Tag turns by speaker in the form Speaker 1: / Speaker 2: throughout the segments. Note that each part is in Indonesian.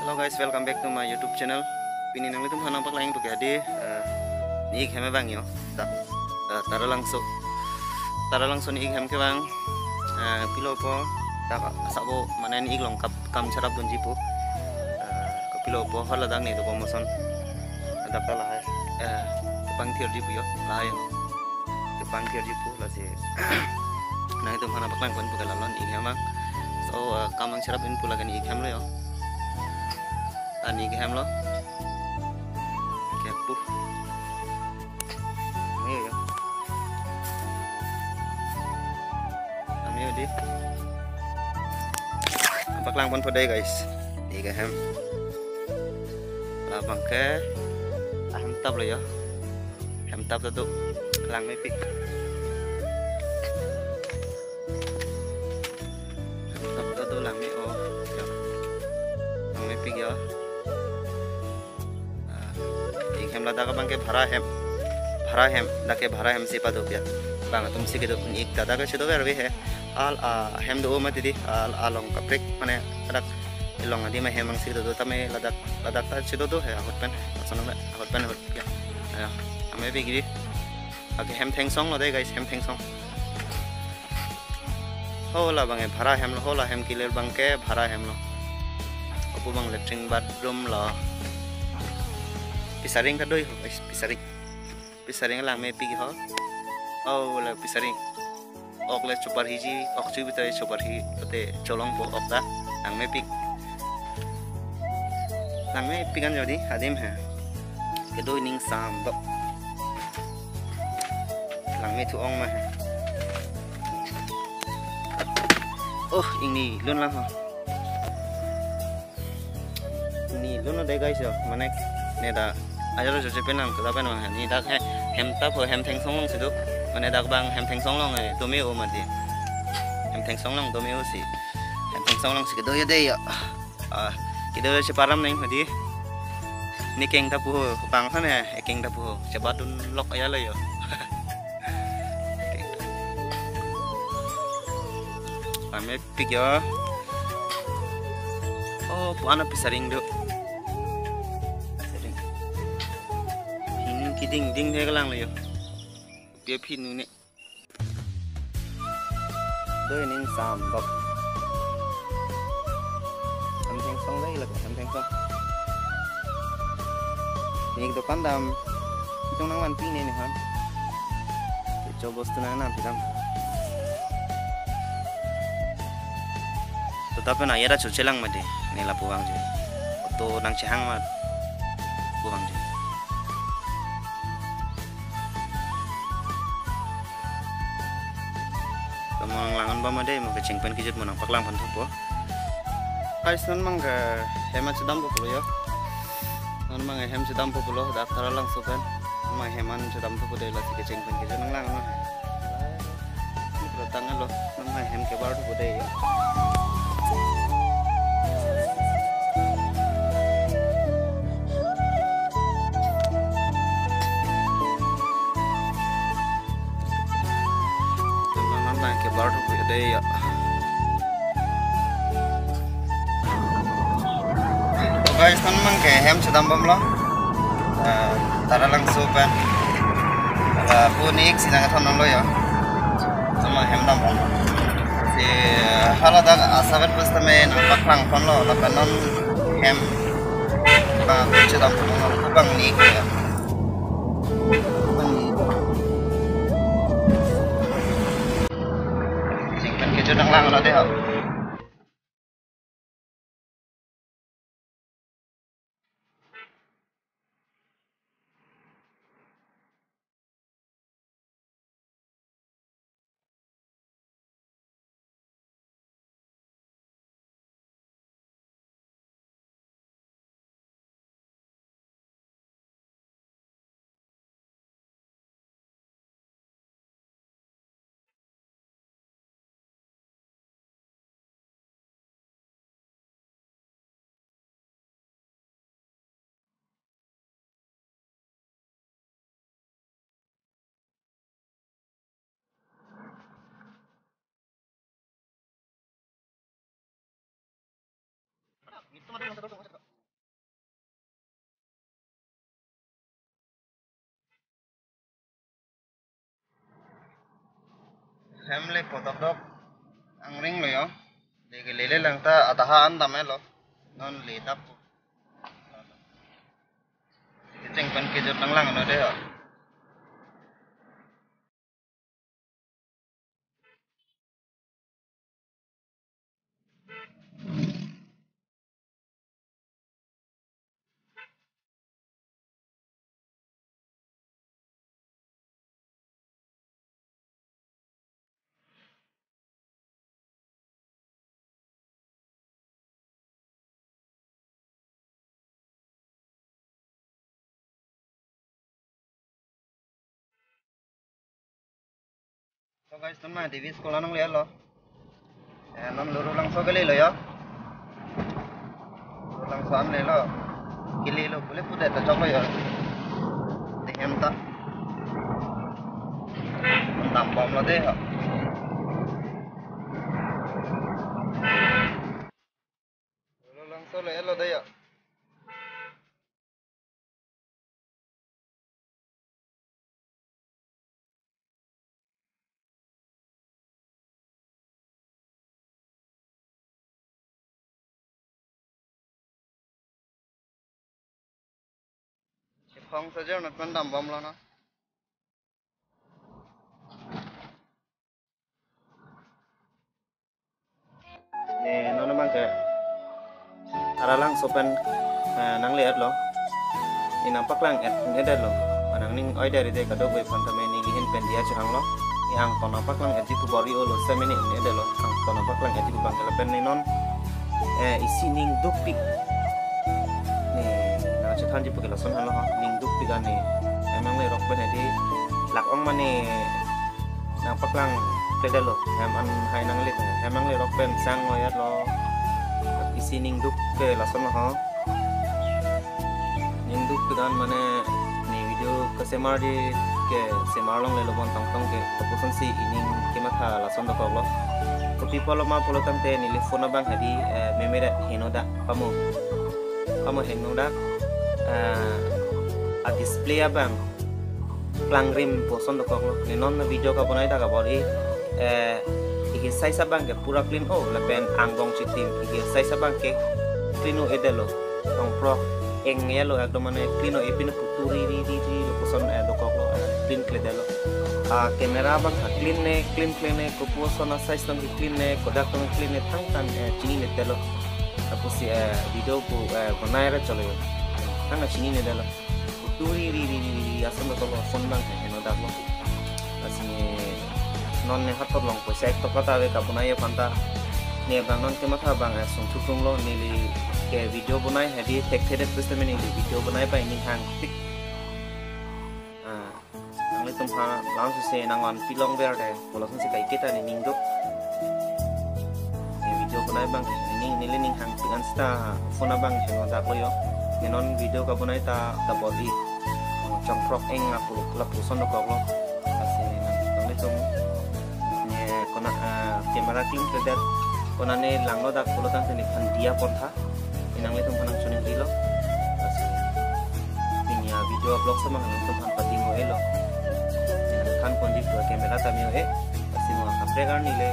Speaker 1: Hello guys, welcome back to my YouTube channel. Pini nang litum hanang paklang tu kadi ni khem bang yo. Tara langsung ni khem ke bang. Pilo po tak asabo mana ni iklong kam charap don jipu. Ko pilo po hala dang ni to promotion. Adap la hai. Pang thier jipu yo. La yo. Pang thier jipu la se. Nang litum hanang paklang kon pukal lon ikhem bang. So kamang charap in pulagan ikhem lo yo. Ani ke lo kepu ayo di nampak lang pon podai guys di ke hem labang ke hem tab lo ya hem tab tu lang me pik hem tab tu lang me oh ya lang me pik ya hem lada ka bang ke भरा hem लके भरा hem से पदो पिया bang तुम से के तो एक दादा का छेदो वे है आल hem दो मत दी आलोंग का प्रेक माने अदक लोंग आदि में hem से तो तमे लदा का छेदो तो है हट पेन हट पिया हमें भी गिरी आगे hem थेंग सॉन्ग लो दे गाइस hem थेंग सॉन्ग होला bang भरा hem होला hem किलर bang के भरा hem लो अपु bang latrine bathroom low pisaring ka doy guys pisaring lang may pigi ho oh la pisaring ok le super hiji ok chu bitai super hi te cholong bo ok ta lang may pigan jodi hadim hai ke doy ning sam do lang may thu ong ma oh ini lun lang ho ini lun de guys yo manek ne da aja lo joje penang to dapat mang ni dak hem tap ho hem theng song long sidu mane dak bang hem theng song long to me o ma di hem theng song long to me o si hem theng song long si do ya de ya kido se param nang hadi ni keng tapu bang khane keng tapu se batun lok aya lo yo ame pik yo oh puana pisaring do ding ding thế cái lang này bia pin nữa nè đôi nên sàm bọc em thanh xong đấy là em thanh xong ini itu pandam itu nang wan pin ini kan coba setengah nanti kan tetapi na ya ada cucelang made ini lah puang je atau nang cehang mat puang je mang langan ba made mo kecing pen kijut monang paklang pan thupo guys non mang ga hema chudam po pulo yo non mang hem chudam po pulo dak thara lang sukan mang heman chudam po de la kecing pen kijut nang lang no ni pro tangan lo non mang hem ke bar thupo de yo ke baru de ya guys kan mang ke hem sedam bam lo tara lang supan punik sinang thon lo ya sama hem dam bam si hala da asabat pastame nampak lang thon lo la non hem ba sedam lo bang ni ke cho năng lang nó đấy hả Itu family potap dok ang ring lo yo de ke lele lang ta atahan dame lo non le tap ke cheng pan ke jot lang no de ho. So guys, teman TV sekolah nang lihat lo. Non luru lang so kali lo ya. Luru lang so am le lo. Kili lo boleh putar ta chok lo ya. Dehem ta. Tam bom lo de ha. Luru lang so le lo de ya. Phong saja nak pandam bom lo na. Nih, nona mang ke aralang sopan nang lihat lo. Ini nampak lang ini ada lo. Anang ning oi dari de kado gue pantame ni lihin pendia chang lo. Ni ang to nampak lang eji ku bori lo semini ini ada lo. Ang to nampak lang eji ku bangkel pen ni non isi ning dupik. Nih, na cetan ji pukil lason halo ning dupik ane. Emang le rok ben edi lak ong mane nampak lang beda lo. Emang hai nang lit. Emang le rok ben sang lo ya lo. Isi ning dup ke lason ho. Ning dup dengan mana ni video ke semar di ke semar long le lo bon tong tong ke tapusan si ining ke mata lason dok lo. Ko people ma polo tante ni le phone bang hadi memera henoda kamu henoda a display abang klang rim poson dok lo. Ni non video ka bonai ta ka bori iki sai sabang ke pura clean oh lepen anggong chitim iki sai sabang ke clean o edelo tong pro eng yelo ekdom mane clean o epin puturi ri lo poson dokok lo clean kledelo kamera bang clean ne ko poson size tong clean ne kodak tong clean ne thang tan chini ne delo tapos si video ko banai ra chalo tang chini ne delo puturi ri asam dokok lo phone bang heno dak lo asini non ne hatot long ko sai to kata ve ka bunai panta ne bang non ke matha bang sung thutung lo ni li ke video bunai hadi tek thede system ni video bunai pa ini hang tik nang le tum ha lang su se nang on pilong ver de bolos se kai kita ni ning dok ni video bunai bang ni le ning hang pingan sta phone bang he da ko yo ni non video ka bunai ta da body chong prok eng aku la puson dok lo ase nang le tum kona kamera clean kedat kona ne langlo dak pulo tang teni dia portha inang le tum panang suning kilo asi pinya video vlog sama nang tum han pati mo elo kan konji pro kamera tamio asi mo apre gar ni le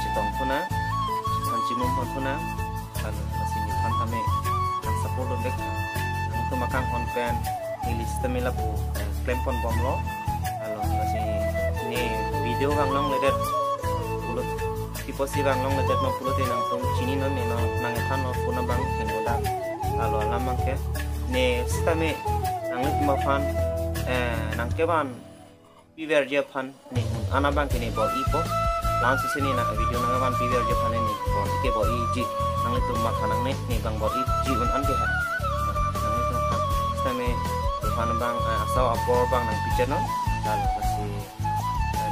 Speaker 1: chitong phuna kan chimum phuna kan asi ni phan tame kan support on dek ang tum makang hon pen ni list mela pu claim pon bomlo alo asi ni video kang long le det tipo si bang long ledet no pulo te nang tum chini no ne no nang ethan no puna bang henoda alo alamang ke ne stame nang lit ma fan nang ke ban piver je fan ne ana bang ke ne bo ipo lang su sini na video nang ban piver je fan ne bo ke bo i ji nang lit ma khanang ne bang bo i ji un an ke ha nang lit ma stame fan bang asau apor bang nang picture no alo kasi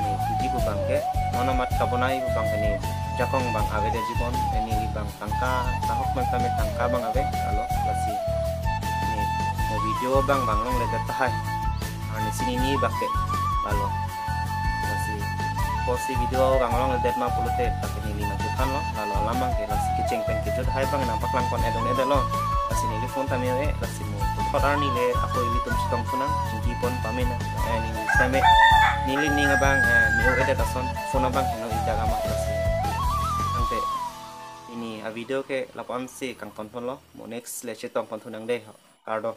Speaker 1: ne tuji bu bang ke nona mat kabonai bang ini jakong bang ave de jibon ini bang tangka tahok bang kami tangka bang ave kalau lasi ini mau video bang long le tahai ani sini ni bakke lalu lasi posi video bang long le ma pulute tak ini lima tukan lo lalu lamang ke lasi kiceng pen kejut hai bang nampak lang kon edon lo lasi ni phone tamio lasi mo
Speaker 2: kotar nile ako ilitum sitong punang jingki pon pamena ni same nili ni ngabang ni eda tason phone bang no idagama klasi angte ini a video ke lapon si kang tonton lo mo next le chetong pon tunang de kardo